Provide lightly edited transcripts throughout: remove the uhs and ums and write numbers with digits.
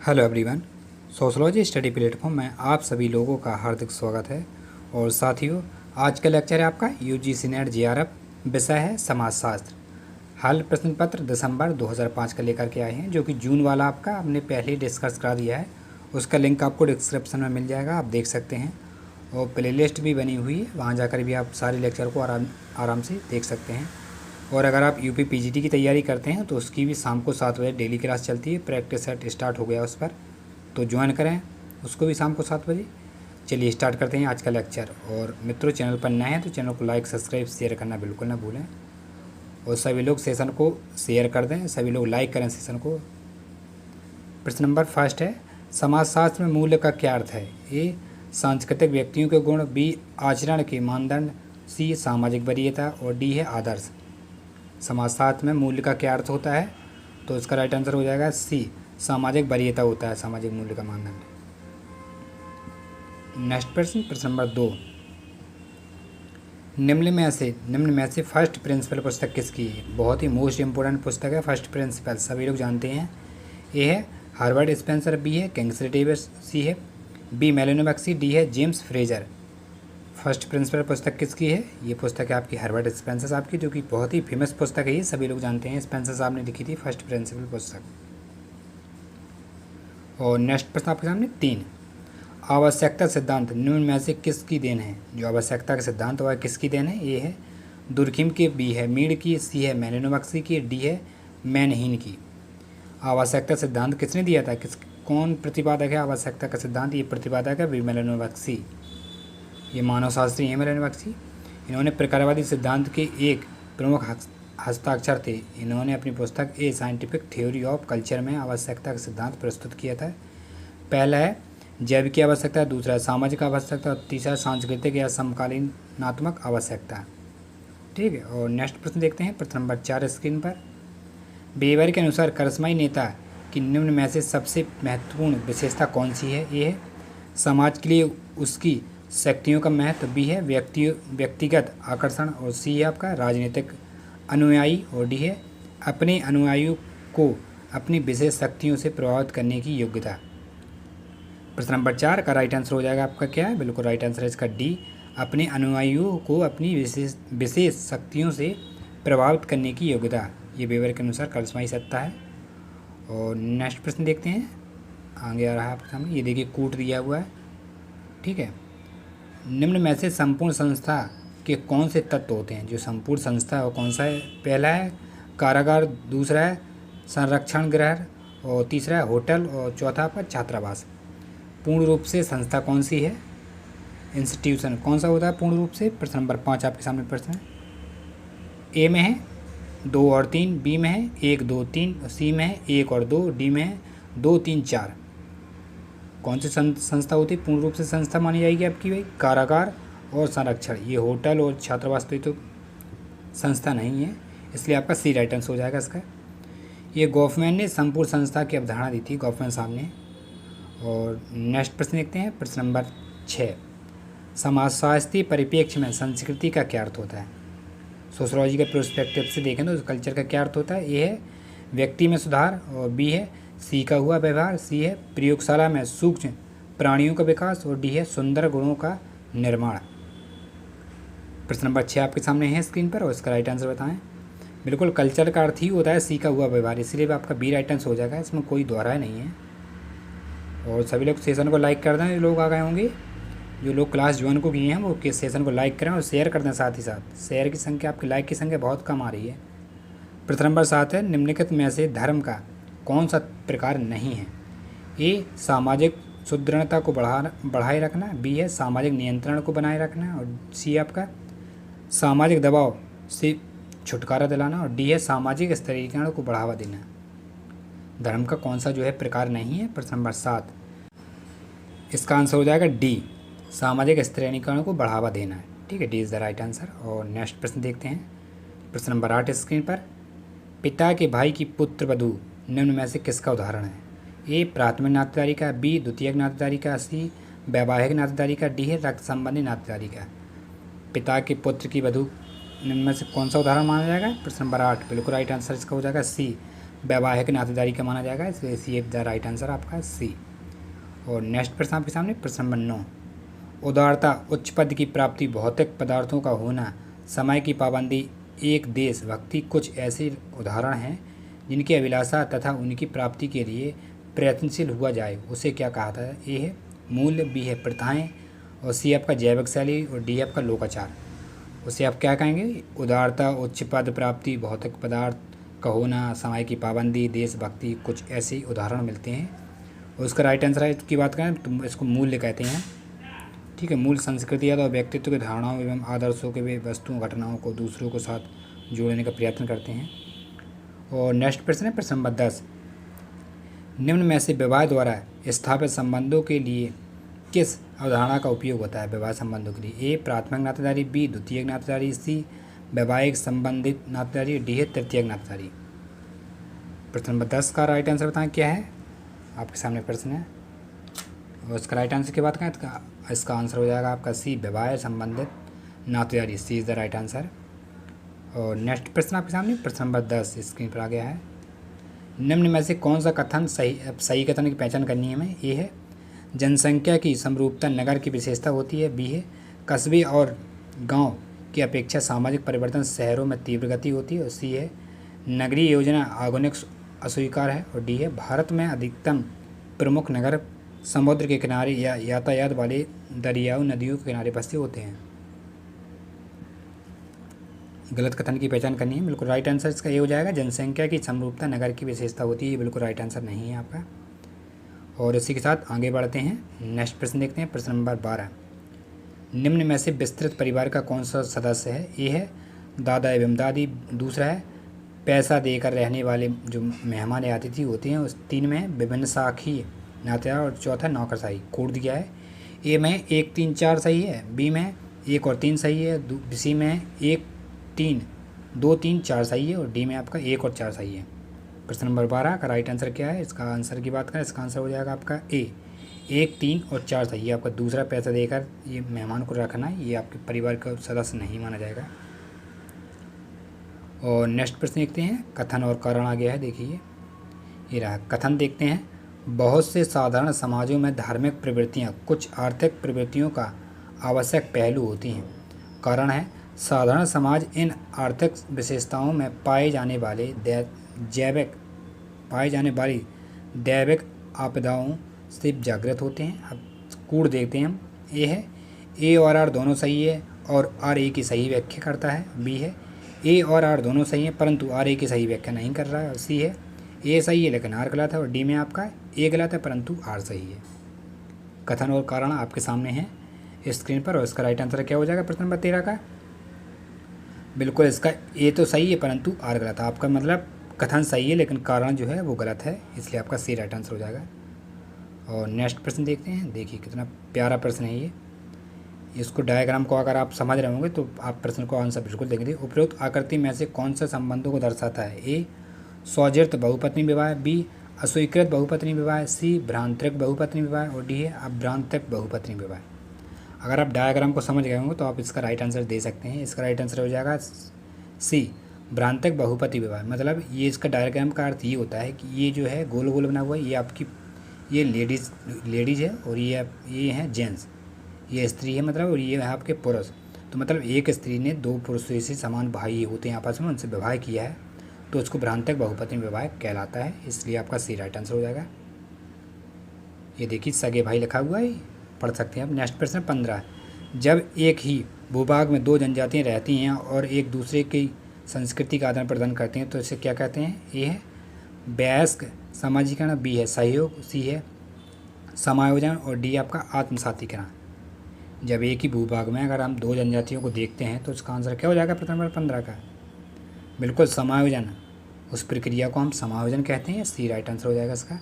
Hello everyone. Sociology study platform में आप सभी लोगों का हार्दिक स्वागत है। और साथियों, आज का लेक्चर है आपका यूजीसी नेट जेआरएफ, विषय है समाजशास्त्र। हाल प्रश्न पत्र दिसंबर 2005 का लेकर के आए हैं, जो कि जून वाला आपका हमने पहले ही डिस्कस करा दिया है। उसका लिंक आपको डिस्क्रिप्शन में मिल जाएगा, आप देख सकते हैं। और प्लेलिस्ट भी बनी हुई है, वहाँ जाकर भी आप सारे लेक्चर को आराम से देख सकते हैं। और अगर आप यूपी पीजीटी की तैयारी करते हैं तो उसकी भी शाम को 7 बजे डेली क्लास चलती है। प्रैक्टिस सेट स्टार्ट हो गया उस पर, तो ज्वाइन करें उसको भी शाम को 7 बजे। चलिए स्टार्ट करते हैं आज का लेक्चर। और मित्रों, चैनल पर नए हैं तो चैनल को लाइक सब्सक्राइब शेयर करना बिल्कुल ना भूलें। और सभी लोग सेशन को शेयर कर दें, सभी लोग लाइक करें सेशन को। प्रश्न नंबर फर्स्ट है, समाजशास्त्र में मूल्य का क्या अर्थ है? ए, सांस्कृतिक व्यक्तियों के गुण, बी, आचरण के मानदंड, सी, सामाजिक वरीयता, और डी है आदर्श। समाजशास्त्र में मूल्य का क्या अर्थ होता है? तो इसका राइट आंसर हो जाएगा सी, सामाजिक वरीयता होता है सामाजिक मूल्य का मानदंड। नेक्स्ट प्रश्न, प्रश्न नंबर 2, निम्न में से फर्स्ट प्रिंसिपल पुस्तक किसकी है? बहुत ही मोस्ट इंपोर्टेंट पुस्तक है फर्स्ट प्रिंसिपल, सभी लोग जानते हैं। ए है हार्वर्ड स्पेंसर, बी है किंग्सले डेविस, सी है बी मैलिनोवस्की, डी है जेम्स फ्रेजर। फर्स्ट प्रिंसिपल पुस्तक किसकी है? ये पुस्तक है आपकी हार्वर्ड स्पेंसर साहब की, जो कि बहुत ही फेमस पुस्तक है, ये सभी लोग जानते हैं। स्पेंसर साहब ने लिखी थी फर्स्ट प्रिंसिपल पुस्तक। और नेक्स्ट प्रश्न आपके सामने 3, आवश्यकता सिद्धांत निम्न में से किसकी देन है? जो आवश्यकता का सिद्धांत वह किसकी देन है? ए है दुर्खिम की, बी है मीड की, सी है मैलिनोवस्की की, डी है मैनहीन की। आवश्यकता सिद्धांत किसने दिया था? कौन प्रतिपादक है आवश्यकता का सिद्धांत? ये प्रतिपादक है मैलिनोवस्की, ये मानव शास्त्री हैं मैलिनोवस्की। इन्होंने प्रकारवादी सिद्धांत के एक प्रमुख हस्ताक्षर थे। इन्होंने अपनी पुस्तक ए साइंटिफिक थ्योरी ऑफ कल्चर में आवश्यकता का सिद्धांत प्रस्तुत किया था। पहला है जैविक आवश्यकता, दूसरा है सामाजिक आवश्यकता, और तीसरा सांस्कृतिक या समकालीनात्मक आवश्यकता। ठीक है। और नेक्स्ट प्रश्न देखते हैं, प्रश्न नंबर 4 स्क्रीन पर। वेबर के अनुसार करिश्माई नेता की निम्न में से सबसे महत्वपूर्ण विशेषता कौन सी है? ये है समाज के लिए उसकी शक्तियों का महत्व, बी है व्यक्तिगत आकर्षण, और सी है आपका राजनीतिक अनुयायी, और डी है अपने अनुयायियों को अपनी विशेष शक्तियों से प्रभावित करने की योग्यता। प्रश्न नंबर 4 का राइट आंसर हो जाएगा आपका क्या है? बिल्कुल राइट आंसर है इसका डी, अपने अनुयायियों को अपनी विशेष शक्तियों से प्रभावित करने की योग्यता। ये वेबर के अनुसार करिश्माई सत्ता है। और नेक्स्ट प्रश्न देखते हैं, आगे आ रहा है आपके सामने, ये देखिए कूट दिया हुआ है। ठीक है। निम्न में से संपूर्ण संस्था के कौन से तत्व होते हैं? जो संपूर्ण संस्था है वो कौन सा है? पहला है कारागार, दूसरा है संरक्षण गृह, और तीसरा है होटल, और चौथा पर छात्रावास। पूर्ण रूप से संस्था कौन सी है? इंस्टीट्यूशन कौन सा होता है पूर्ण रूप से? प्रश्न नंबर 5 आपके सामने प्रश्न है। ए में है 2 और 3, बी में है 1 2 3, सी में है 1 और 2, डी में है 2 3 4। कौन सी संस्था होती है पूर्ण रूप से संस्था मानी जाएगी आपकी? भाई कारागार और संरक्षण, ये होटल और छात्रावास तो संस्था नहीं है, इसलिए आपका सी राइट आंसर हो जाएगा इसका। ये गॉफमैन ने संपूर्ण संस्था की अवधारणा दी थी, गॉफमैन साहब ने। और नेक्स्ट प्रश्न देखते हैं, प्रश्न नंबर 6, समाजशास्त्रीय परिप्रेक्ष्य में संस्कृति का क्या अर्थ होता है? सोशलॉजी के पर्सपेक्टिव से देखें तो कल्चर का क्या अर्थ होता है? ए है व्यक्ति में सुधार, और बी है सीखा हुआ व्यवहार, सी है प्रयोगशाला में सूक्ष्म प्राणियों का विकास, और डी है सुंदर गुणों का निर्माण। प्रश्न नंबर 6 आपके सामने है स्क्रीन पर, और इसका राइट आंसर बताएं। बिल्कुल कल्चर का अर्थ ही होता है सीखा हुआ व्यवहार, इसलिए आपका बी राइट आंसर हो जाएगा, इसमें कोई दोहराए नहीं है। और सभी लोग सेशन को लाइक कर दें, जो लोग आ गए होंगे, जो लोग क्लास ज्वाइन को किए हैं वो सेशन को लाइक करें और शेयर कर दें। साथ ही साथ शेयर की संख्या, आपकी लाइक की संख्या बहुत कम आ रही है। प्रश्न नंबर 7 है, निम्नलिखित में से धर्म का कौन सा प्रकार नहीं है? ए सामाजिक सुदृढ़ता को बढ़ाए रखना, बी है सामाजिक नियंत्रण को बनाए रखना, और सी आपका सामाजिक दबाव से छुटकारा दिलाना, और डी है सामाजिक स्तरीकरण को बढ़ावा देना। धर्म का कौन सा जो है प्रकार नहीं है? प्रश्न नंबर 7, इसका आंसर हो जाएगा डी, सामाजिक स्तरीकरण को बढ़ावा देना है। ठीक है, D is the right answer. और नेक्स्ट प्रश्न देखते हैं, प्रश्न नंबर 8 स्क्रीन पर। पिता के भाई की पुत्र वधू निम्न में से किसका उदाहरण है? ए प्राथमिक नातेदारी का, बी द्वितीयक नातेदारी का, सी वैवाहिक नातेदारी का, डी है रक्त संबंधी नातेदारी का। पिता के पुत्र की वधू निम्न में से कौन सा उदाहरण माना जाएगा? प्रश्न नंबर 8, बिल्कुल राइट आंसर इसका हो जाएगा सी, वैवाहिक नातेदारी का माना जाएगा, इसलिए सी द राइट आंसर आपका सी। और नेक्स्ट प्रश्न आपके सामने प्रश्न नंबर 9, उदारता, उच्च पद की प्राप्ति, भौतिक पदार्थों का होना, समय की पाबंदी, एक देशभक्ति कुछ ऐसे उदाहरण हैं जिनकी अभिलाषा तथा उनकी प्राप्ति के लिए प्रयत्नशील हुआ जाए, उसे क्या कहा था? ए है मूल्य, बी है प्रथाएं, और सी आपका जैविक शैली, और डी आपका लोकाचार। उसे आप क्या कहेंगे? उदारता, उच्च पद प्राप्ति, भौतिक पदार्थ का होना, समय की पाबंदी, देशभक्ति कुछ ऐसे उदाहरण मिलते हैं। और उसका राइट आंसर है की बात करें तो इसको मूल्य कहते हैं। ठीक है, मूल संस्कृति या तो व्यक्तित्व की धारणाओं एवं आदर्शों के वे वस्तुओं घटनाओं को दूसरों के साथ जोड़ने का प्रयत्न करते हैं। और नेक्स्ट प्रश्न है प्रश्न नंबर 10, निम्न में से विवाह द्वारा स्थापित संबंधों के लिए किस अवधारणा का उपयोग होता है? विवाह संबंधों के लिए ए प्राथमिक नातेदारी, बी द्वितीयक नातेदारी, सी वैवाहिक संबंधित नातेदारी, डी है तृतीयक नातेदारी। प्रश्न नंबर 10 का राइट आंसर बताएं क्या है? आपके सामने प्रश्न है और इसका राइट आंसर की बात करें तो इसका आंसर हो जाएगा आपका सी वैवाहिक संबंधित नातेदारी, सी इज़ द राइट आंसर। और नेक्स्ट प्रश्न आपके सामने प्रश्न नंबर 10 स्क्रीन पर आ गया है, निम्न में से कौन सा कथन सही कथन की पहचान करनी है हमें? ए है जनसंख्या की समरूपता नगर की विशेषता होती है, बी है कस्बे और गांव की अपेक्षा सामाजिक परिवर्तन शहरों में तीव्र गति होती है, और सी है नगरीय योजना आधुनिक अस्वीकार है, और डी है भारत में अधिकतम प्रमुख नगर समुद्र के किनारे या यातायात वाले दरियाओं नदियों के किनारे बसे होते हैं। गलत कथन की पहचान करनी है। बिल्कुल राइट आंसर इसका ये हो जाएगा जनसंख्या की समरूपता नगर की विशेषता होती है, ये बिल्कुल राइट आंसर नहीं है आपका। और इसी के साथ आगे बढ़ते हैं, नेक्स्ट प्रश्न देखते हैं प्रश्न नंबर 12, निम्न में से विस्तृत परिवार का कौन सा सदस्य है? ए है दादा एवं दादी, दूसरा है पैसा देकर रहने वाले जो मेहमान या अतिथि होते हैं, उस तीन में विभिन्न साखी नातेदार, और चौथा नौकरशाही। कोड दिया है ए में 1 3 4 सही है, बी में 1 और 3 सही है, सी में 1 3 2 3 4 सही है, और डी में आपका 1 और 4 सही है। प्रश्न नंबर 12 का राइट आंसर क्या है? इसका आंसर की बात करें, इसका आंसर हो जाएगा आपका ए 1 3 और 4 सही है। आपका दूसरा पैसा देकर ये मेहमान को रखना है, ये आपके परिवार का सदस्य नहीं माना जाएगा। और नेक्स्ट प्रश्न देखते हैं, कथन और कारण आ गया है, देखिए ये रहा कथन। देखते हैं, बहुत से साधारण समाजों में धार्मिक प्रवृत्तियाँ कुछ आर्थिक प्रवृत्तियों का आवश्यक पहलू होती हैं। कारण है साधारण समाज इन आर्थिक विशेषताओं में पाए जाने वाली दैविक आपदाओं से जागृत होते हैं। अब कूड़ देखते हैं हम, ए है ए और आर दोनों सही है और आर ए की सही व्याख्या करता है, बी है ए और आर दोनों सही हैं परंतु आर ए की सही व्याख्या नहीं कर रहा है, और सी है ए सही है लेकिन आर गलत है, और डी में आपका ए गलत है परंतु आर सही है। कथन और कारण आपके सामने है स्क्रीन पर, और इसका राइट आंसर क्या हो जाएगा प्रश्न नंबर 13 का? बिल्कुल इसका ए तो सही है परंतु आर गलत है। आपका मतलब कथन सही है लेकिन कारण जो है वो गलत है, इसलिए आपका सी राइट आंसर हो जाएगा। और नेक्स्ट प्रश्न देखते हैं, देखिए कितना प्यारा प्रश्न है ये। इसको डायग्राम को अगर आप समझ रहे होंगे तो आप प्रश्न को आंसर बिल्कुल देंगे। उपरोक्त आकृति में से कौन सा संबंधों को दर्शाता है? ए स्वजृत बहुपत्नी विवाह, बी अस्वीकृत बहुपत्नी विवाह, सी भ्रांतरिक बहुपत्नी विवाह, और डी है अभ्रांतरिक बहुपत्नी विवाह। अगर आप डायग्राम को समझ गए होंगे तो आप इसका राइट आंसर दे सकते हैं। इसका राइट आंसर हो जाएगा सी भ्रांतरिक बहुपति विवाह। मतलब ये इसका डायग्राम का अर्थ ये होता है कि ये जो है गोल गोल बना हुआ है, ये आपकी ये लेडीज़ है और ये है जेंट्स, ये स्त्री है मतलब, और ये है आपके पुरुष। तो मतलब एक स्त्री ने 2 पुरुषों से समान भाई होते हैं आपस में, उनसे विवाह किया है तो उसको भ्रांतरिक बहुपत्नी विवाह कहलाता है, इसलिए आपका सी राइट आंसर हो जाएगा। ये देखिए सगे भाई लिखा हुआ है, पढ़ सकते हैं आप। नेक्स्ट प्रश्न 15, जब एक ही भूभाग में 2 जनजातियाँ रहती हैं और एक दूसरे की संस्कृति का आदान प्रदान करते हैं तो इसे क्या कहते हैं? ए है वयस्क सामाजिकरण, बी है सहयोग, सी है समायोजन, और डी आपका आत्मसातीकरण। जब एक ही भूभाग में अगर हम 2 जनजातियों को देखते हैं तो इसका आंसर क्या हो जाएगा प्रश्न नंबर 15 का? बिल्कुल समायोजन, उस प्रक्रिया को हम समायोजन कहते हैं, सी राइट आंसर हो जाएगा इसका।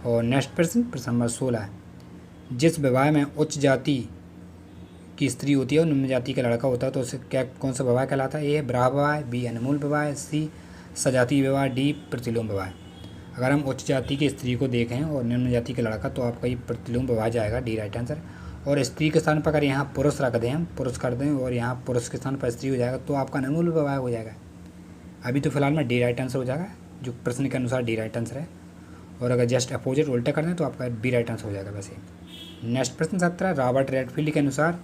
और नेक्स्ट प्रश्न नंबर 16, जिस विवाह में उच्च जाति की स्त्री होती है और निम्न जाति का लड़का होता है तो उसे क्या कौन सा विवाह कहलाता है? ए है ब्राह विवाह, बी अनमोल विवाह, सी सजातीय विवाह, डी प्रतिलोम विवाह। अगर हम उच्च जाति की स्त्री को देखें और निम्न जाति का लड़का तो आपका ये प्रतिलोम विवाह जाएगा, डी राइट आंसर। और स्त्री के स्थान पर अगर यहाँ पुरुष रख दें, हम पुरुष कर दें और यहाँ पुरुष के स्थान पर स्त्री हो जाएगा तो आपका अनमोल विवाह हो जाएगा। अभी तो फिलहाल में डी राइट आंसर हो जाएगा। जो प्रश्न के अनुसार डी राइट आंसर है, और अगर जस्ट अपोजिट उल्टा कर दें तो आपका बी राइट आंसर हो जाएगा वैसे। नेक्स्ट प्रश्न 17, रॉबर्ट रेडफील्ड के अनुसार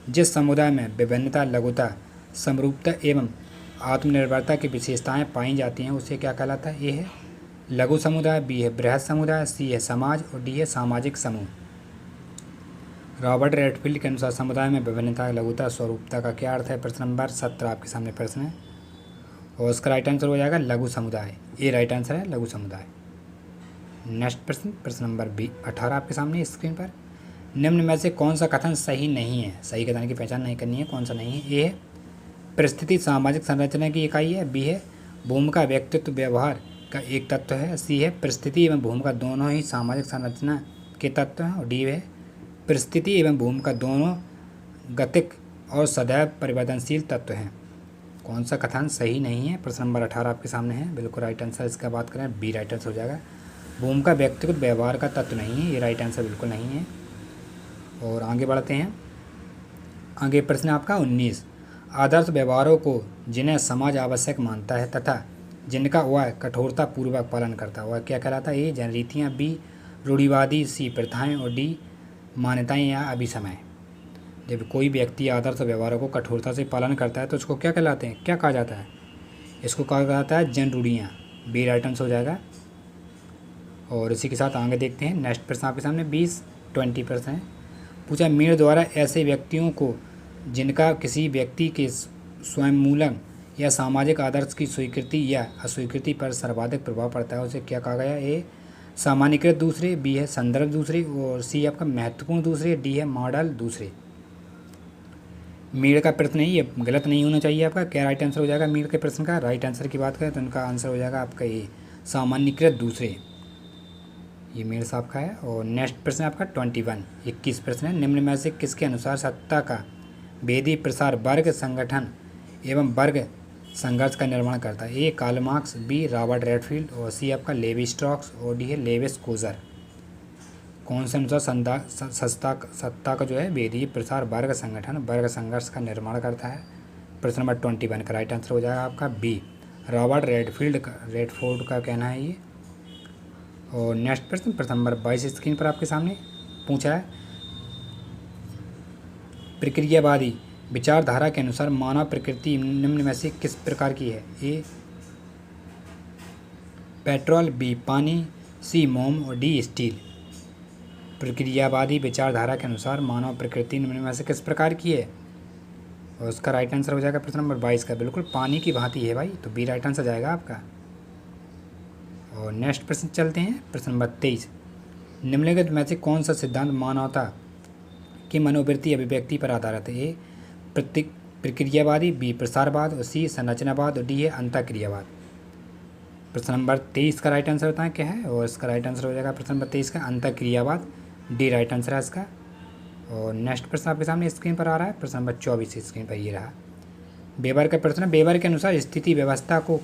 जिस समुदाय में विभिन्नता, लघुता, समरूपता एवं आत्मनिर्भरता की विशेषताएं पाई जाती हैं उसे क्या कहलाता है? ए है लघु समुदाय, बी है बृहद समुदाय, सी है समाज और डी है सामाजिक समूह। रॉबर्ट रेडफील्ड के अनुसार समुदाय में विभिन्नता, लघुता, स्वरूपता का क्या अर्थ है? प्रश्न नंबर 17 आपके सामने प्रश्न है, और उसका राइट आंसर हो जाएगा लघु समुदाय। ए राइट आंसर है लघु समुदाय। नेक्स्ट प्रश्न, प्रश्न नंबर 18 आपके सामने स्क्रीन पर, निम्न में से कौन सा कथन सही नहीं है? सही कथन की पहचान नहीं करनी है, कौन सा नहीं है? ए है परिस्थिति सामाजिक संरचना की इकाई है, बी है भूमिका व्यक्तित्व व्यवहार का एक तत्व है, सी है परिस्थिति एवं भूमिका दोनों ही सामाजिक संरचना के तत्व हैं, और डी है परिस्थिति एवं भूमिका दोनों गतिक और सदैव परिवर्तनशील तत्व हैं। कौन सा कथन सही नहीं है? प्रश्न नंबर 18 आपके सामने है, बिल्कुल राइट आंसर इसका बात करें बी राइट आंसर हो जाएगा। भूमिका व्यक्तिगत व्यवहार का तत्व नहीं है, ये राइट आंसर बिल्कुल नहीं है। और आगे बढ़ते हैं, आगे प्रश्न आपका 19, आदर्श व्यवहारों को जिन्हें समाज आवश्यक मानता है तथा जिनका वह कठोरता पूर्वक पालन करता है वह क्या कहलाता है? ए जनरीतियाँ, बी रूढ़िवादी, सी प्रथाएं और डी मान्यताएं या अभिसमय। जब कोई व्यक्ति आदर्श व्यवहारों को कठोरता से पालन करता है तो उसको क्या कहलाते हैं, क्या कहा जाता है? इसको कहा जाता है जन रूढ़ियाँ। बी राइट आंसर हो जाएगा। और इसी के साथ आगे देखते हैं, नेक्स्ट प्रश्न आपके सामने 20 प्रश्न है। पूछा, मीर द्वारा ऐसे व्यक्तियों को जिनका किसी व्यक्ति के स्वयंमूलक या सामाजिक आदर्श की स्वीकृति या अस्वीकृति पर सर्वाधिक प्रभाव पड़ता है उसे क्या कहा गया? ए सामान्यकृत दूसरे, बी है संदर्भ दूसरे, और सी आपका महत्वपूर्ण दूसरे, डी है मॉडल दूसरे। मीर का प्रश्न नहीं, ये गलत नहीं होना चाहिए आपका। क्या राइट आंसर हो जाएगा मीर के प्रश्न का? राइट आंसर की बात करें तो उनका आंसर हो जाएगा आपका ये सामान्यकृत दूसरे, ये मीर साहब का है। और नेक्स्ट प्रश्न आपका 21 प्रश्न है, निम्न में से किसके अनुसार सत्ता का भेदी प्रसार वर्ग संगठन एवं वर्ग संघर्ष का निर्माण करता है? A Karl Marx, B Robert Redfield, और सी आपका लेवी स्ट्रॉक्स, और डी है लेविस कोजर। कौन से अनुसार सत्ता का जो है भेदी प्रसार वर्ग संगठन वर्ग संघर्ष का निर्माण करता है? प्रश्न नंबर 21 का राइट आंसर हो जाएगा आपका बी रॉबर्ट रेडफोर्ड का कहना है ये। और नेक्स्ट प्रश्न, प्रश्न नंबर 22 स्क्रीन पर आपके सामने पूछा है, प्रक्रियावादी विचारधारा के अनुसार मानव प्रकृति निम्न में से किस प्रकार की है? ए पेट्रोल, बी पानी, सी मोम, और डी स्टील। प्रक्रियावादी विचारधारा के अनुसार मानव प्रकृति निम्न में से किस प्रकार की है? और उसका राइट आंसर हो जाएगा प्रश्न नंबर 22 का, बिल्कुल पानी की भांति है भाई, तो बी राइट आंसर जाएगा आपका। और नेक्स्ट प्रश्न चलते हैं, प्रश्न नंबर 23, निम्नलिखित में से कौन सा सिद्धांत मानवता की मनोवृत्ति अभिव्यक्ति पर आधारित है? ए प्रक्रियावादी, बी प्रसारवाद, और सी संरचनावाद, और डी है अंतःक्रियावाद। प्रश्न नंबर 23 का राइट आंसर बताएं क्या है? और इसका राइट आंसर हो जाएगा प्रश्न नंबर 23 का अंतःक्रियावाद, डी राइट आंसर है इसका। और नेक्स्ट प्रश्न आपके सामने स्क्रीन पर आ रहा है, प्रश्न नंबर 24 स्क्रीन पर ये रहा। वेबर का प्रश्न, वेबर के अनुसार स्थिति व्यवस्था को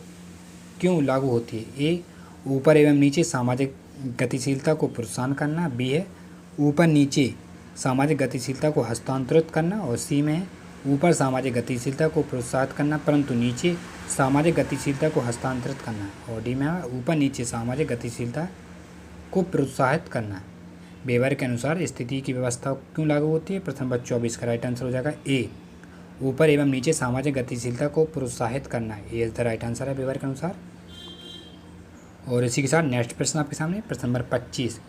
क्यों लागू होती है? ए ऊपर एवं नीचे सामाजिक गतिशीलता को प्रोत्साहन करना, बी है ऊपर नीचे सामाजिक गतिशीलता को हस्तांतरित करना, और सी में है ऊपर सामाजिक गतिशीलता को प्रोत्साहित करना परंतु नीचे सामाजिक गतिशीलता को हस्तांतरित करना, और डी में ऊपर नीचे सामाजिक गतिशीलता को प्रोत्साहित करना। वेबर के अनुसार स्थिति की व्यवस्था क्यों लागू होती है? प्रश्न नंबर 24 का राइट आंसर हो जाएगा ए ऊपर एवं नीचे सामाजिक गतिशीलता को प्रोत्साहित करना, ए इज द राइट आंसर है वेबर के अनुसार। और इसी के साथ नेक्स्ट प्रश्न आपके सामने, प्रश्न नंबर 25,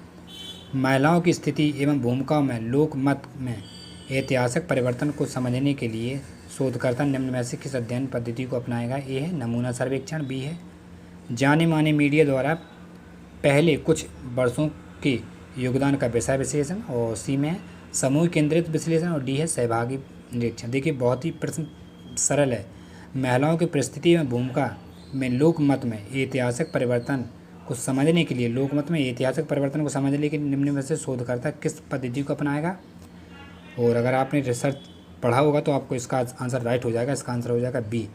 महिलाओं की स्थिति एवं भूमिकाओं में लोकमत में ऐतिहासिक परिवर्तन को समझने के लिए शोधकर्ता निम्न में से किस अध्ययन पद्धति को अपनाएगा? ए है नमूना सर्वेक्षण, बी है जाने माने मीडिया द्वारा पहले कुछ वर्षों के योगदान का विषय विश्लेषण, और सी में है समूह केंद्रित विश्लेषण, और डी है सहभागी निरीक्षण। देखिए बहुत ही प्रश्न सरल है। महिलाओं की परिस्थिति एवं भूमिका में लोकमत में ऐतिहासिक परिवर्तन को समझने के लिए निम्न में से शोधकर्ता किस पद्धति को अपनाएगा? और अगर आपने रिसर्च पढ़ा होगा तो आपको इसका आंसर राइट हो जाएगा। इसका आंसर हो जाएगा बी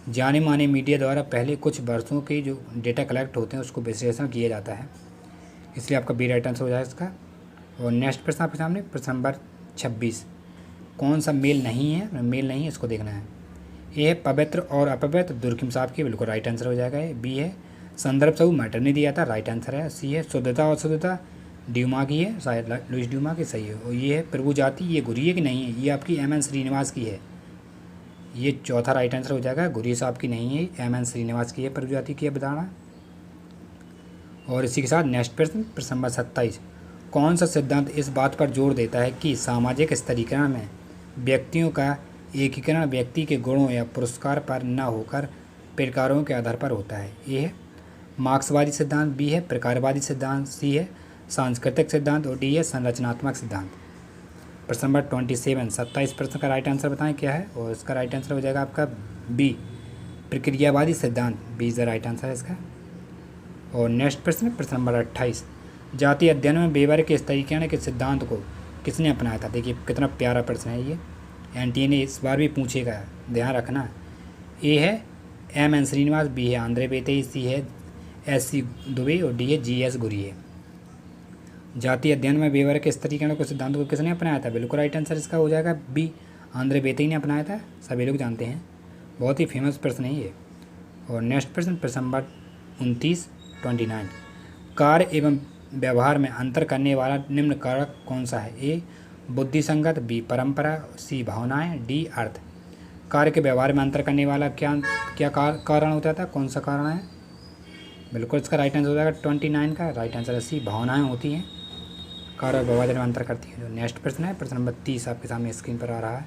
जाने माने मीडिया द्वारा पहले कुछ वर्षों के जो डेटा कलेक्ट होते हैं उसको विश्लेषण किया जाता है, इसलिए आपका बी राइट आंसर हो जाएगा इसका। और नेक्स्ट प्रश्न आपके सामने, प्रश्न नंबर 26, कौन सा मेल नहीं है? मेल नहीं है, इसको देखना है। ए है पवित्र और अपवित्र, दुर्खिम साहब की बिल्कुल राइट आंसर हो जाएगा। बी है संदर्भ सबूत मैटर ने दिया था, राइट आंसर है सी है। शुद्धता और शुद्धता ड्यूमा की है, शायद लुइस ड्यूमा की, सही है। और ये है प्रभु जाति, ये गुरी है कि नहीं है, ये आपकी एम एन श्रीनिवास की है। ये चौथा राइट आंसर हो जाएगा, गुरी साहब की नहीं है, एम एन श्रीनिवास की है प्रभु जाति की अवधारणा। और इसी के साथ नेक्स्ट प्रश्न, प्रश्न नंबर 27, कौन सा सिद्धांत इस बात पर जोर देता है कि सामाजिक स्तरीकरण में व्यक्तियों का एकीकरण व्यक्ति के गुणों या पुरस्कार पर न होकर प्रकारों के आधार पर होता है? ए है मार्क्सवादी सिद्धांत, बी है प्रकारवादी सिद्धांत, सी है सांस्कृतिक सिद्धांत और डी है संरचनात्मक सिद्धांत। प्रश्न नंबर 27, 27 प्रश्न का राइट आंसर बताएं क्या है, और इसका राइट आंसर हो जाएगा आपका बी प्रक्रियावादी सिद्धांत, B is the right answer है इसका। और नेक्स्ट प्रश्न, प्रश्न नंबर 28, जाति अध्ययन में वेबर के स्तरीकरण के सिद्धांत को किसने अपनाया था? देखिए कितना प्यारा प्रश्न है ये, एनटीए ने इस बार भी पूछेगा, ध्यान रखना। ए है एम एन श्रीनिवास, बी है आंद्रे बेते, सी है एस सी दुबे और डी है जी एस गुरिये। जाति अध्ययन में वेबर के स्तरीकरण को सिद्धांत को किसने अपनाया था? बिल्कुल राइट आंसर इसका हो जाएगा बी आंद्रे बेते ने अपनाया था, सभी लोग जानते हैं, बहुत ही फेमस प्रश्न है ये। और नेक्स्ट प्रश्न, प्रश्न नंबर 29, 29, कार्य एवं व्यवहार में अंतर करने वाला निम्न कारक कौन सा है? ए बुद्धि संगत, बी परंपरा, सी भावनाएं, डी अर्थ। कार्य के व्यवहार में अंतर करने वाला क्या कारण होता था, कौन सा कारण है? बिल्कुल इसका राइट आंसर हो जाएगा 29 का राइट आंसर है सी भावनाएं होती हैं, कार्य और व्यवहार में अंतर करती है। जो नेक्स्ट प्रश्न है, प्रश्न नंबर 30 आपके सामने स्क्रीन पर आ रहा है।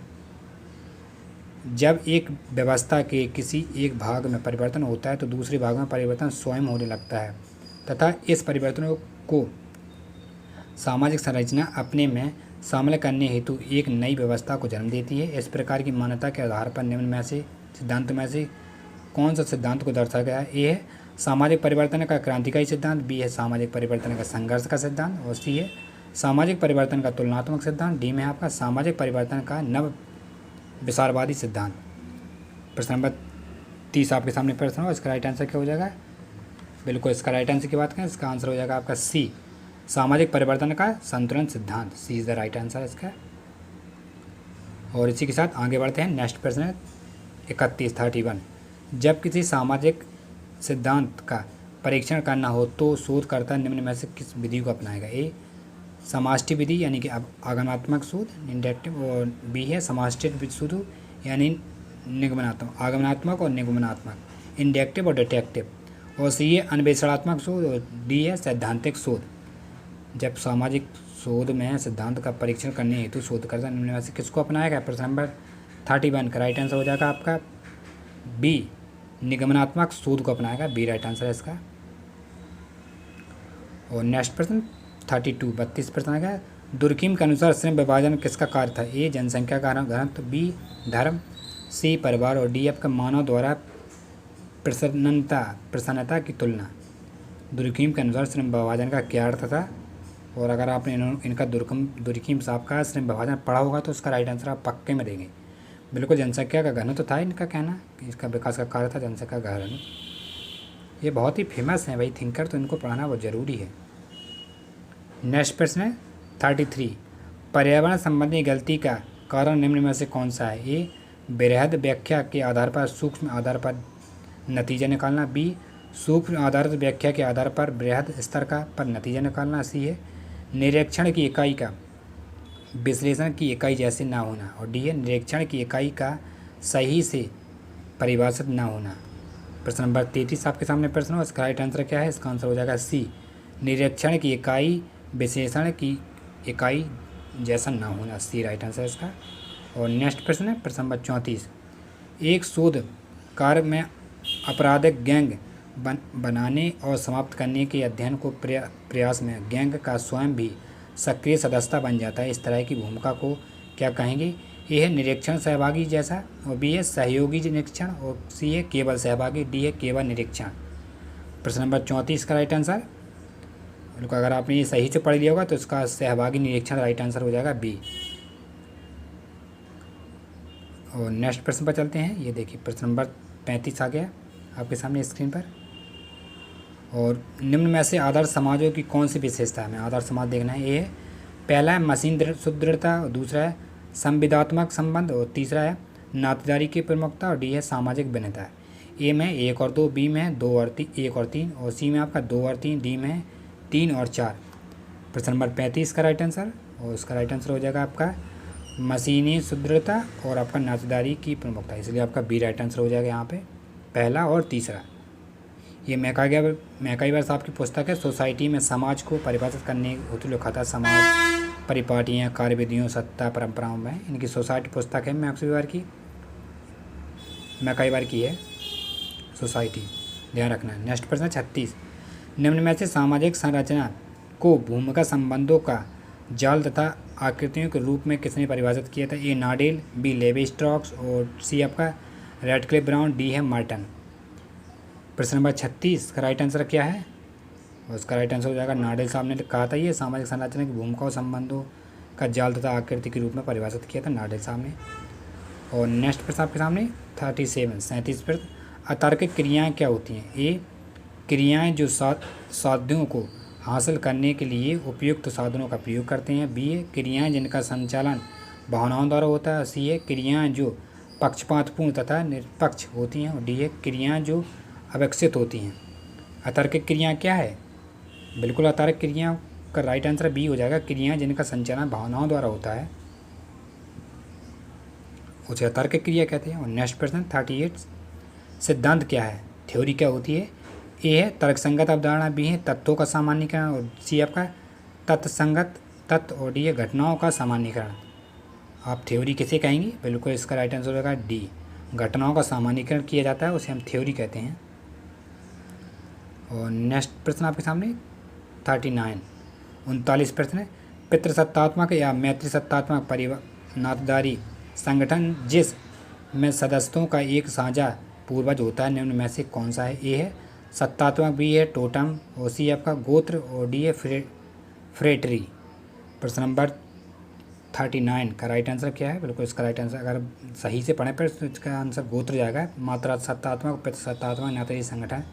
जब एक व्यवस्था के किसी एक भाग में परिवर्तन होता है तो दूसरे भाग में परिवर्तन स्वयं होने लगता है तथा इस परिवर्तनों को सामाजिक संरचना अपने में शामिल करने हेतु एक नई व्यवस्था को जन्म देती है। इस प्रकार की मान्यता के आधार पर निम्न में से सिद्धांत में से कौन सा सिद्धांत को दर्शाया गया है? ए है सामाजिक परिवर्तन का क्रांतिकारी सिद्धांत, बी है सामाजिक परिवर्तन का संघर्ष का सिद्धांत और सी है सामाजिक परिवर्तन का तुलनात्मक सिद्धांत, डी में आपका सामाजिक परिवर्तन का नव विचारवादी सिद्धांत। प्रश्न नंबर 30 आपके सामने प्रश्न हो, इसका राइट आंसर क्या हो जाएगा? बिल्कुल इसका राइट आंसर की बात करें, इसका आंसर हो जाएगा आपका सी सामाजिक परिवर्तन का संतुलन सिद्धांत, सी इज़ द राइट आंसर इसका। और इसी के साथ आगे बढ़ते हैं। नेक्स्ट प्रश्न है 31, 31, जब किसी सामाजिक सिद्धांत का परीक्षण करना हो तो शोधकर्ता निम्न में से किस विधि को अपनाएगा? ए समष्टि विधि यानी कि आगमनात्मक शोध इंडक्टिव, और बी है समष्टिक शोध यानी निगमनात्मक, आगमनात्मक और निगमनात्मक इंडक्टिव और डिटेक्टिव, और सी है अन्वेषणात्मक शोध और डी है सैद्धांतिक शोध। जब सामाजिक शोध में सिद्धांत का परीक्षण करने हेतु शोधकर्ता निम्न में से किसको अपनाएगा? प्रश्न नंबर 31 का राइट आंसर हो जाएगा आपका बी निगमनात्मक शोध को अपनाएगा, बी राइट आंसर है इसका। और नेक्स्ट प्रश्न 32, 32 प्रश्न आएगा, दुर्कीम के अनुसार श्रम विभाजन किसका कार्य था? ए जनसंख्या का घनत्व, बी धर्म, सी परिवार और डी आपका मानव द्वारा प्रसन्नता की तुलना। दुर्कीम के अनुसार श्रम विभाजन का क्या अर्थ था? और अगर आपने इनका दुर्कीम साहब का श्रम विभाजन पढ़ा होगा तो उसका राइट आंसर आप पक्के में देंगे। बिल्कुल जनसंख्या का घनत्व था इनका कहना, इसका विकास का कार्य था जनसंख्या का घनत्व। ये बहुत ही फेमस हैं भाई थिंकर, तो इनको पढ़ना बहुत ज़रूरी है। नेक्स्ट प्रश्न है 33, पर्यावरण संबंधी गलती का कारण निम्न में से कौन सा है? ए बृहद व्याख्या के आधार पर सूक्ष्म आधार पर नतीजा निकालना, बी सूक्ष्म आधारित व्याख्या के आधार पर बृहद स्तर का पर नतीजा निकालना, सी है निरीक्षण की इकाई का विश्लेषण की इकाई जैसे ना होना, और डी है निरीक्षण की इकाई का सही से परिभाषित ना होना। प्रश्न नंबर 33 आपके सामने प्रश्न हो, इसका राइट आंसर क्या है? इसका आंसर हो जाएगा सी निरीक्षण की इकाई विश्लेषण की इकाई जैसा ना होना, सी राइट आंसर इसका। और नेक्स्ट प्रश्न है प्रश्न नंबर 34, एक शोध कार्य में आपराधिक गैंग बनाने और समाप्त करने के अध्ययन को प्रयास में गैंग का स्वयं भी सक्रिय सदस्यता बन जाता है, इस तरह की भूमिका को क्या कहेंगे? ए है निरीक्षण सहभागी जैसा, और बी है सहयोगी निरीक्षण, और सी है केवल सहभागी, डी है केवल निरीक्षण। प्रश्न नंबर 34 का राइट आंसर, अगर आपने ये सही से पढ़ लिया होगा तो इसका सहभागी निरीक्षण राइट आंसर हो जाएगा बी। और नेक्स्ट प्रश्न पर चलते हैं। ये देखिए प्रश्न नंबर 35 आ गया आपके सामने स्क्रीन पर। और निम्न में से आदर्श समाजों की कौन सी विशेषता है? हमें आदर्श समाज देखना है। ये है पहला है मशीन सुदृढ़ता, और दूसरा है संविदात्मक संबंध, और तीसरा है नातेदारी की प्रमुखता, और डी है सामाजिक भिन्नता। ए में 1 और 2, बी में 2 और 1 और 3 और सी में आपका 2 और 3, डी में 3 और 4। प्रश्न नंबर 35 का राइट आंसर, और उसका राइट आंसर हो जाएगा आपका मशीनी सुदृढ़ता और आपका नाचदारी की प्रमुखता, इसलिए आपका बी राइट आंसर हो जाएगा यहाँ पे पहला और तीसरा। ये मैकाइवर साहब की पुस्तक है, सोसाइटी में समाज को परिभाषित करने हेतु लिखा था। समाज परिपाटियाँ, कार्यविधियों, सत्ता, परंपराओं में, इनकी सोसाइटी पुस्तक है मैकाइवर की है सोसाइटी, ध्यान रखना। नेक्स्ट प्रश्न 36, निम्न में से सामाजिक संरचना को भूमिका संबंधों का जाल तथा आकृतियों के रूप में किसने परिभाषित किया था? ए नाडेल, बी लेवी स्ट्रॉक्स और सी आपका रैडक्लिफ ब्राउन, डी है मार्टन। प्रश्न नंबर 36 का राइट आंसर क्या है? उसका राइट आंसर हो जाएगा नाडेल साहब ने कहा था ये सामाजिक संरचना की भूमिका और संबंधों का जाल तथा आकृति के रूप में परिभाषित किया था नाडेल साहब ने। और नेक्स्ट प्रश्न आपके सामने 37 प्रश्न, अतार्किक क्रियाएँ क्या होती हैं? ए क्रियाएँ जो साध्यों को हासिल करने के लिए उपयुक्त साधनों का प्रयोग करते हैं, बी है क्रियाएँ जिनका संचालन भावनाओं द्वारा होता है, सी है क्रियाएँ जो पक्षपातपूर्ण तथा निष्पक्ष होती हैं और डी है क्रियाएँ जो अविकसित होती हैं। अतार्किक क्रियाएँ क्या है? बिल्कुल अतार्किक क्रियाओं का राइट आंसर बी हो जाएगा, क्रियाएँ जिनका संचालन भावनाओं द्वारा होता है उसे अतार्किक क्रिया कहते हैं। और नेक्स्ट प्रश्न 38, सिद्धांत क्या है? थ्योरी क्या होती है? ए है तर्कसंगत अवधारणा, बी है तत्वों का सामान्यीकरण और सी आपका तत्संगत तत्व और डी है घटनाओं का सामान्यीकरण। आप थ्योरी किसे कहेंगे? बिल्कुल इसका राइट आंसर होगा डी, घटनाओं का सामान्यीकरण किया जाता है उसे हम थ्योरी कहते हैं। और नेक्स्ट प्रश्न आपके सामने 39 प्रश्न है, पितृसत्तात्मक या मैत्रिसत्तात्मक नातदारी संगठन जिस में सदस्यों का एक साझा पूर्वज होता है निम्न में से कौन सा है? ए है सत्तात्मक, बी है टोटम और सी आपका गोत्र और डी है फ्रेटरी। प्रश्न नंबर 39 का राइट आंसर क्या है? बिल्कुल इसका राइट आंसर अगर सही से पढ़ें पर इसका आंसर गोत्र जाएगा। मात्रा सत्तात्मक पितृसत्तात्मक नातदारी संगठन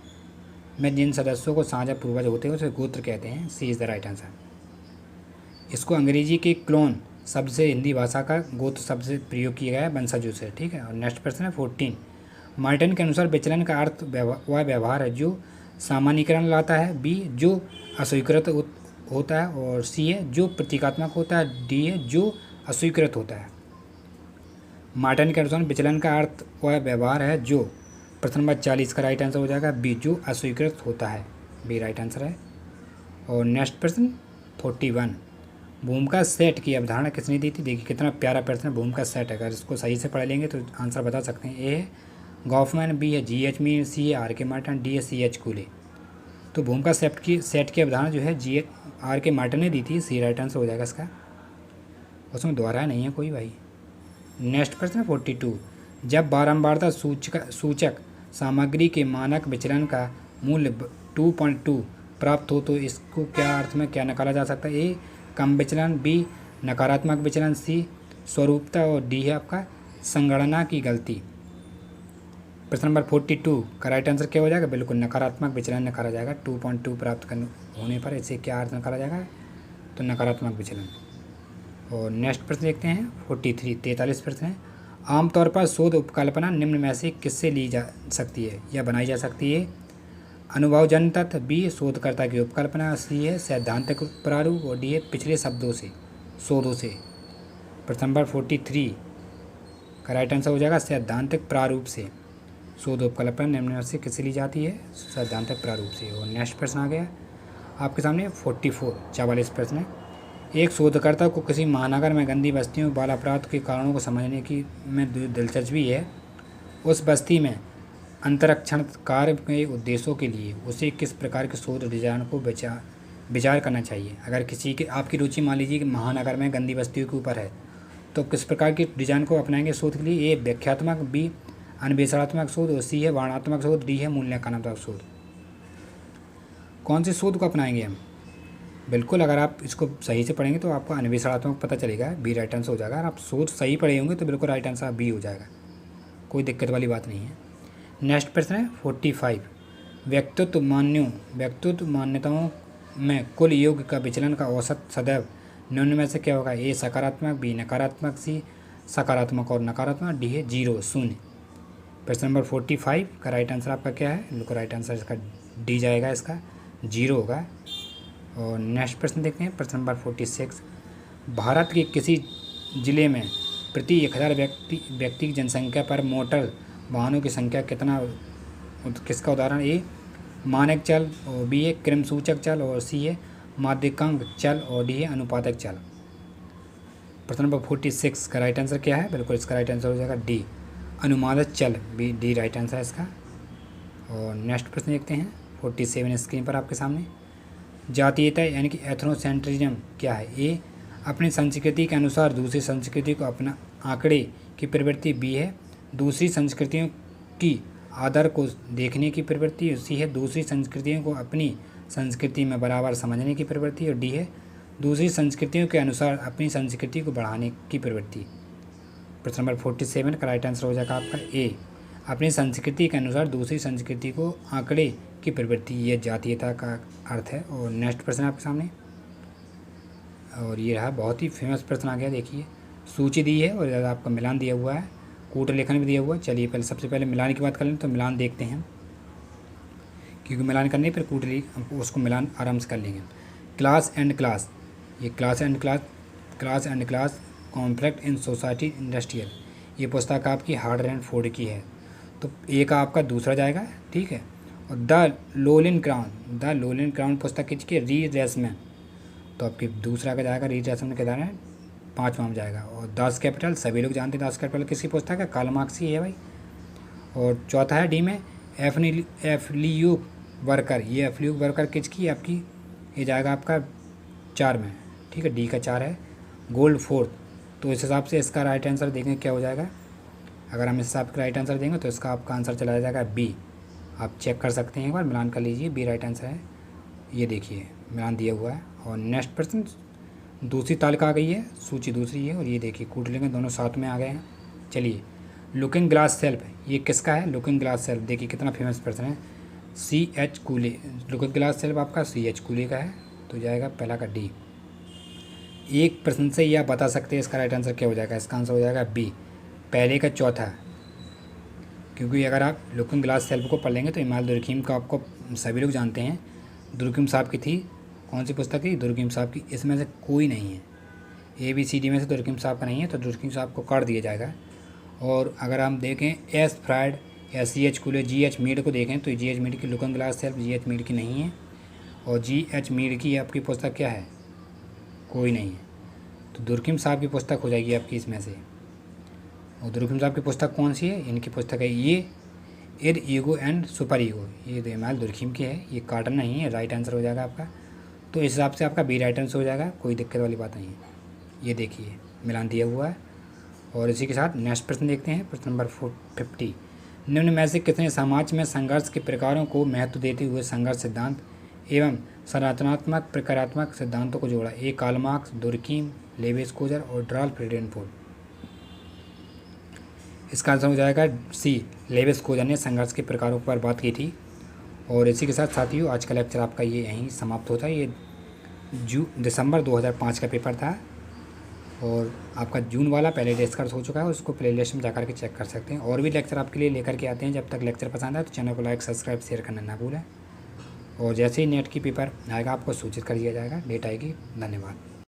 में जिन सदस्यों को साझा पूर्वज होते हैं उसे गोत्र कहते हैं, सी इज़ द राइट आंसर। इसको अंग्रेजी के क्लोन शब्द से हिंदी भाषा का गोत्र शब्द से प्रयोग किया गया है वंशजों से, ठीक है। और नेक्स्ट प्रश्न है 14, मार्टिन के अनुसार विचलन का अर्थ वह व्यवहार है जो सामान्यीकरण लाता है, बी जो अस्वीकृत होता है और सी है जो प्रतीकात्मक होता है, डी है जो अस्वीकृत होता है। मार्टिन के अनुसार विचलन का अर्थ वह व्यवहार है जो, प्रश्न नंबर 40 का राइट आंसर हो जाएगा बी जो अस्वीकृत होता है, बी राइट आंसर है। और नेक्स्ट प्रश्न 41, भूमिका सेट की अवधारणा किसने दी थी? देखिए कितना प्यारा प्रश्न है, भूमिका सेट, अगर इसको सही से पढ़ लेंगे तो आंसर बता सकते हैं। ए है गॉफमैन, बी है GH मीर, सी है R.K. मार्टिन, डी है CH कूले। तो भूमिका सेट की अवधारणा जो है R.K. मार्टिन ने दी थी, सी राइट आंसर हो जाएगा इसका, उसमें दोहराया नहीं है कोई भाई। नेक्स्ट प्रश्न 42, जब बारंबारता सूचक सामग्री के मानक विचलन का मूल्य 2.2 प्राप्त हो तो इसको क्या अर्थ में क्या निकाला जा सकता है? ए कम विचलन, बी नकारात्मक विचलन, सी स्वरूपता और डी है आपका संगणना की गलती। प्रश्न नंबर 42 का राइट आंसर क्या हो जाएगा? बिल्कुल नकारात्मक विचलन निकाला जाएगा। 2.2 प्राप्त करने होने पर इसे क्या अर्थ निकाला जाएगा? तो नकारात्मक विचलन। और नेक्स्ट प्रश्न देखते हैं 43 प्रश्न है, आमतौर पर शोध उपकल्पना निम्न में से किससे ली जा सकती है या बनाई जा सकती है? अनुभवजन्य तत्व, बी शोधकर्ता की उपकल्पना, सी है सैद्धांतिक प्रारूप और डी है पिछले शोधों से। प्रश्न नंबर 43 का राइट आंसर हो जाएगा सैद्धांतिक प्रारूप से। शोध उपकल्पना निम्न में से किससे ली जाती है? सैद्धांतिक प्रारूप से। और नेक्स्ट प्रश्न आ गया आपके सामने 44 प्रश्न है, एक शोधकर्ता को किसी महानगर में गंदी बस्तियों बाल अपराध के कारणों को समझने की में दिलचस्पी है, उस बस्ती में अंतरक्षण कार्य के उद्देश्यों के लिए उसे किस प्रकार के शोध डिजाइन को विचार करना चाहिए? अगर किसी की आपकी रुचि मान लीजिए कि महानगर में गंदी बस्तियों के ऊपर है तो किस प्रकार के डिजाइन को अपनाएंगे शोध के लिए? ए व्याख्यात्मक, बी अन्वेषणात्मक शोध और सी है वर्णनात्मक शोध, डी है मूल्यांकनात्मक शोध। कौन से शोध को अपनाएंगे हम? बिल्कुल अगर आप इसको सही से पढ़ेंगे तो आपको अन्वेषणात्मक पता चलेगा, बी राइट आंसर हो जाएगा। अगर आप शोध सही पढ़े होंगे तो बिल्कुल राइट आंसर बी हो जाएगा, कोई दिक्कत वाली बात नहीं है। नेक्स्ट प्रश्न है 45, व्यक्तित्व मान्यताओं में कुल योग का विचलन का औसत सदैव निम्न में से क्या होगा? ए सकारात्मक, बी नकारात्मक, सी सकारात्मक और नकारात्मक, डी है 0 शून्य। प्रश्न नंबर 45 का राइट आंसर आपका क्या है? लुक राइट आंसर इसका डी जाएगा, इसका 0 होगा। और नेक्स्ट प्रश्न देखते हैं, प्रश्न नंबर 46, भारत के किसी जिले में प्रति 1000 व्यक्ति की जनसंख्या पर मोटर वाहनों की संख्या कितना, किसका उदाहरण? ए मानक चल, और बी है क्रमसूचक चल, और सी है माध्यिकांक चल, और डी है अनुपातक चल। प्रश्न नंबर 46 का राइट आंसर क्या है? बिल्कुल इसका राइट आंसर हो जाएगा डी अनुमानक चल, बी डी राइट आंसर है इसका। और नेक्स्ट प्रश्न देखते हैं 47 स्क्रीन पर आपके सामने। जातीयता यानी कि एथनोसेंट्रिज्म क्या है? ए अपनी संस्कृति के अनुसार दूसरी संस्कृति को अपना आंकड़े की प्रवृत्ति, बी है दूसरी संस्कृतियों की आदर को देखने की प्रवृत्ति, सी है दूसरी संस्कृतियों को अपनी संस्कृति में बराबर समझने की प्रवृत्ति, और डी है दूसरी संस्कृतियों के अनुसार अपनी संस्कृति को बढ़ाने की प्रवृत्ति। प्रश्न नंबर 47 का राइट आंसर हो जाएगा आपका ए अपनी संस्कृति के अनुसार दूसरी संस्कृति को आंकड़े की प्रवृत्ति, ये जातीयता का अर्थ है। और नेक्स्ट प्रश्न आपके सामने, और ये रहा बहुत ही फेमस प्रश्न आ गया, देखिए सूची दी है और आपका मिलान दिया हुआ है, कूट लेखन भी दिया हुआ है। चलिए पहले सबसे पहले मिलान की बात कर लें, तो मिलान देखते हैं, क्योंकि मिलान करने पर कूट उसको मिलान आराम से कर लेंगे। क्लास एंड क्लास, ये class and class conflict in society industrial, ये पुस्तक आपकी हार्डर एंड फोर्ड की है, तो ए का आपका दूसरा जाएगा, ठीक है। और द लोलिन क्राउन पुस्तक किसकी? री रेसमैन, तो आपकी दूसरा का जाएगा री रेसमैन के द्वारा, 5वां में जाएगा। और दास कैपिटल, सभी लोग जानते हैं दास कैपिटल किसकी पुस्तक है? कार्ल मार्क्स की है भाई। और चौथा है डी में एफलियूक वर्कर, ये एफलियूक वर्कर किसकी? आपकी ये जाएगा आपका 4 में, ठीक है, डी का 4 है। गोल्ड फोर्थ, तो इस हिसाब से इसका राइट आंसर देखेंगे क्या हो जाएगा। अगर हम इस हिसाब का राइट आंसर देंगे तो इसका आपका आंसर चला जाएगा बी, आप चेक कर सकते हैं एक बार, मिलान कर लीजिए, बी राइट आंसर है, ये देखिए मिलान दिया हुआ है। और नेक्स्ट प्रश्न, दूसरी तालिका आ गई है, सूची दूसरी है, और ये देखिए कूट लेंगे, दोनों साथ में आ गए हैं। चलिए लुकिंग ग्लास सेल्फ, ये किसका है? लुकिंग ग्लास सेल्फ, देखिए कितना फेमस प्रश्न है, C.H. कूले, लुकिंग ग्लास सेल्फ आपका C.H. कूले का है, तो जाएगा पहला का डी। एक प्रश्न से ये आप बता सकते हैं इसका राइट आंसर क्या हो जाएगा, इसका आंसर हो जाएगा बी पहले का चौथा, क्योंकि अगर आप लुकिंग ग्लास सेल्फ को पढ़ लेंगे तो इमाल दुर्खीम का आपको सभी लोग जानते हैं, दुर्खीम साहब की थी, कौन सी पुस्तक थी? दुर्खीम साहब की, इसमें से कोई नहीं है, ABCD में से दुर्खीम साहब का नहीं है, तो दुर्खीम साहब को काट दिया जाएगा। और अगर हम देखें एस फ्राइड या C.H. कूले, G.H. मीड को देखें तो G.H. मीड की looking glass self G.H. Mead की नहीं है, और G.H. मीड की आपकी पुस्तक क्या है? कोई नहीं है, तो दुर्खीम साहब की पुस्तक हो जाएगी आपकी इसमें से। और दुर्खीम साहब की पुस्तक कौन सी है? इनकी पुस्तक है ये इर ईगो एंड सुपर ईगो, ये इमाल दुर्खीम की है, ये कार्टन नहीं है, राइट आंसर हो जाएगा आपका। तो इस हिसाब से आपका बी राइट आंसर हो जाएगा, कोई दिक्कत वाली बात नहीं है, ये देखिए मिलान दिया हुआ है। और इसी के साथ नेक्स्ट प्रश्न देखते हैं, प्रश्न नंबर 50, निम्न में से किसने समाज में संघर्ष के प्रकारों को महत्व देते हुए संघर्ष सिद्धांत एवं संरचनात्मक प्रकारात्मक सिद्धांतों को जोड़ा? A Karl Marx, Durkheim, Lewis Coser और ड्राल्फ फ्रीडेनफोर्ड। इसका आंसर हो जाएगा सी, लेविस कोजर ने संघर्ष के प्रकारों पर बात की थी। और इसी के साथ साथियों आज का लेक्चर आपका ये यहीं समाप्त होता है। ये दिसंबर 2005 का पेपर था, और आपका जून वाला पहले डिस्कस हो चुका है, उसको प्लेलिस्ट में जाकर के चेक कर सकते हैं। और भी लेक्चर आपके लिए लेकर के आते हैं। जब तक लेक्चर पसंद आए तो चैनल को लाइक, सब्सक्राइब, शेयर करना ना भूलें। और जैसे ही नेट की पेपर आएगा आपको सूचित कर दिया जाएगा, डेट आएगी। धन्यवाद।